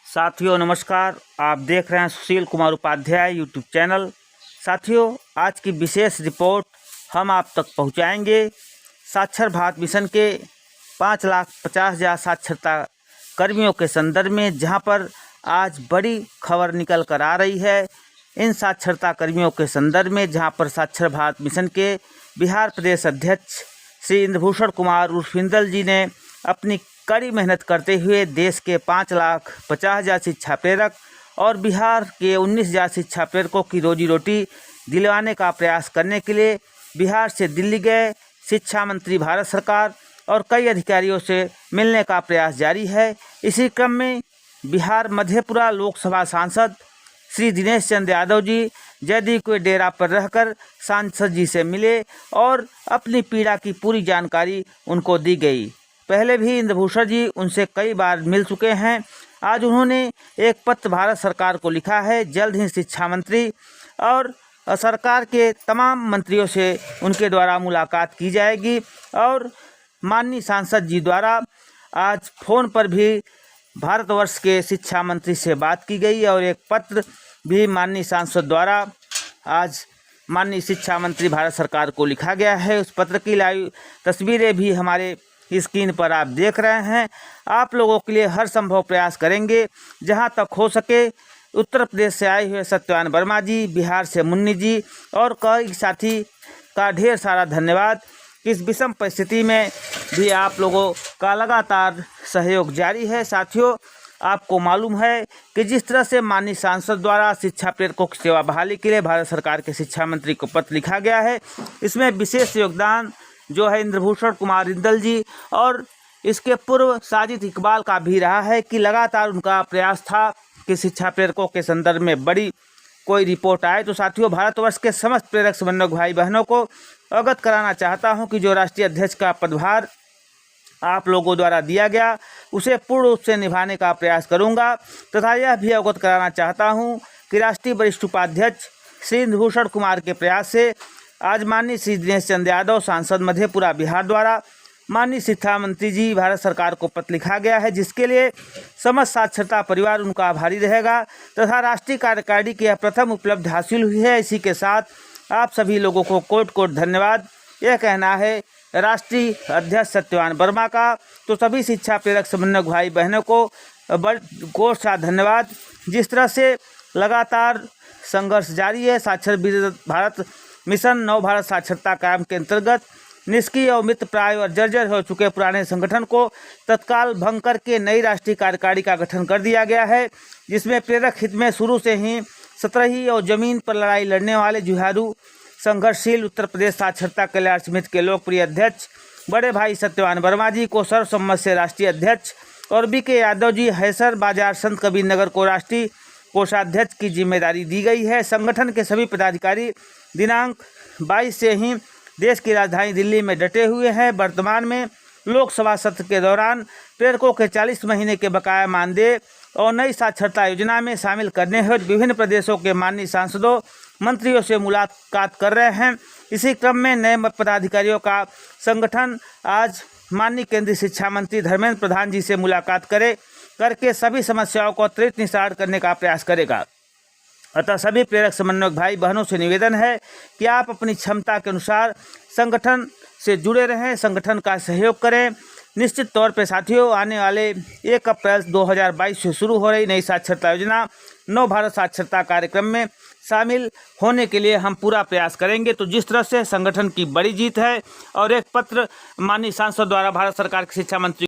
साथियों नमस्कार, आप देख रहे हैं सुशील कुमार उपाध्याय यूट्यूब चैनल। साथियों, आज की विशेष रिपोर्ट हम आप तक पहुंचाएंगे साक्षर भारत मिशन के 5,50,000 साक्षरता कर्मियों के संदर्भ में, जहां पर आज बड़ी खबर निकल कर आ रही है इन साक्षरता कर्मियों के संदर्भ में, जहां पर साक्षर भारत मिशन के बिहार प्रदेश अध्यक्ष श्री इंद्रभूषण कुमार उर्फ इंदल जी ने अपनी कड़ी मेहनत करते हुए देश के 5,50,000 शिक्षा प्रेरक और बिहार के 19,000 शिक्षा प्रेरकों की रोजी रोटी दिलवाने का प्रयास करने के लिए बिहार से दिल्ली गए। शिक्षा मंत्री, भारत सरकार और कई अधिकारियों से मिलने का प्रयास जारी है। इसी क्रम में बिहार मधेपुरा लोकसभा सांसद श्री दिनेश चंद्र यादव जी जयदीव के डेरा पर रहकर सांसद जी से मिले और अपनी पीड़ा की पूरी जानकारी उनको दी गई। पहले भी इंद्रभूषण जी उनसे कई बार मिल चुके हैं। आज उन्होंने एक पत्र भारत सरकार को लिखा है। जल्द ही शिक्षा मंत्री और सरकार के तमाम मंत्रियों से उनके द्वारा मुलाकात की जाएगी और माननीय सांसद जी द्वारा आज फ़ोन पर भी भारतवर्ष के शिक्षा मंत्री से बात की गई और एक पत्र भी माननीय सांसद द्वारा आज माननीय शिक्षा मंत्री भारत सरकार को लिखा गया है। उस पत्र की लाइव तस्वीरें भी हमारे स्क्रीन पर आप देख रहे हैं। आप लोगों के लिए हर संभव प्रयास करेंगे, जहां तक हो सके। उत्तर प्रदेश से आए हुए सत्यवान वर्मा जी, बिहार से मुन्नी जी और कई साथी का ढेर सारा धन्यवाद। इस विषम परिस्थिति में भी आप लोगों का लगातार सहयोग जारी है। साथियों, आपको मालूम है कि जिस तरह से माननीय सांसद द्वारा शिक्षा प्रेरकों की सेवा बहाली के लिए भारत सरकार के शिक्षा मंत्री को पत्र लिखा गया है, इसमें विशेष योगदान जो है इंद्रभूषण कुमार इंदल जी और इसके पूर्व साजिद इकबाल का भी रहा है कि लगातार उनका प्रयास था कि शिक्षा प्रेरकों के संदर्भ में बड़ी कोई रिपोर्ट आए। तो साथियों, भारतवर्ष के समस्त प्रेरक समन्वयक भाई बहनों को अवगत कराना चाहता हूं कि जो राष्ट्रीय अध्यक्ष का पदभार आप लोगों द्वारा दिया गया उसे पूर्ण रूप से निभाने का प्रयास करूंगा तथा यह भी अवगत कराना चाहता हूं कि राष्ट्रीय वरिष्ठ उपाध्यक्ष श्री इंद्रभूषण कुमार के प्रयास से आज माननीय श्री दिनेश चंद्र यादव सांसद मधेपुरा बिहार द्वारा माननीय शिक्षा मंत्री जी भारत सरकार को पत्र लिखा गया है, जिसके लिए समस्त साक्षरता परिवार उनका आभारी रहेगा तथा राष्ट्रीय कार्यकारिणी की यह प्रथम उपलब्धि हासिल हुई है। इसी के साथ आप सभी लोगों को कोट कोट धन्यवाद यह कहना है राष्ट्रीय अध्यक्ष सत्यवान वर्मा का। तो सभी शिक्षा प्रेरक समन्वयक भाई बहनों को कोट सा धन्यवाद। जिस तरह से लगातार संघर्ष जारी है, साक्षर भारत मिशन नव भारत साक्षरता कार्यक्रम के अंतर्गत निष्क्रिय और मित्र प्राय और जर्जर हो चुके पुराने संगठन को तत्काल भंग करके नई राष्ट्रीय कार्यकारिणी का गठन कर दिया गया है, जिसमें प्रेरक हित में शुरू से ही सतरही और जमीन पर लड़ाई लड़ने वाले जुझारू संघर्षशील उत्तर प्रदेश साक्षरता कल्याण समिति के लोकप्रिय अध्यक्ष बड़े भाई सत्यवान वर्मा जी को सर्वसम्मत से राष्ट्रीय अध्यक्ष और बीके यादव जी हैसर बाजार संत कबीर नगर को राष्ट्रीय कोषाध्यक्ष की जिम्मेदारी दी गई है। संगठन के सभी पदाधिकारी दिनांक 22 से ही देश की राजधानी दिल्ली में डटे हुए हैं। वर्तमान में लोकसभा सत्र के दौरान प्रेरकों के 40 महीने के बकाया मानदेय और नई साक्षरता योजना में शामिल करने हेतु विभिन्न प्रदेशों के माननीय सांसदों मंत्रियों से मुलाकात कर रहे हैं। इसी क्रम में नए पदाधिकारियों का संगठन आज माननीय केंद्रीय शिक्षा मंत्री धर्मेंद्र प्रधान जी से मुलाकात करके सभी समस्याओं को त्वरित निस्तारण करने का प्रयास करेगा। अतः सभी प्रेरक समन्वयक भाई बहनों से निवेदन है कि आप अपनी क्षमता के अनुसार संगठन से जुड़े रहें, संगठन का सहयोग करें। निश्चित तौर पर साथियों, आने वाले 1 अप्रैल 2022 से शुरू हो रही नई साक्षरता योजना नव भारत साक्षरता कार्यक्रम में शामिल होने के लिए हम पूरा प्रयास करेंगे। तो जिस तरह से संगठन की बड़ी जीत है और एक पत्र माननीय सांसद द्वारा भारत सरकार के शिक्षा मंत्री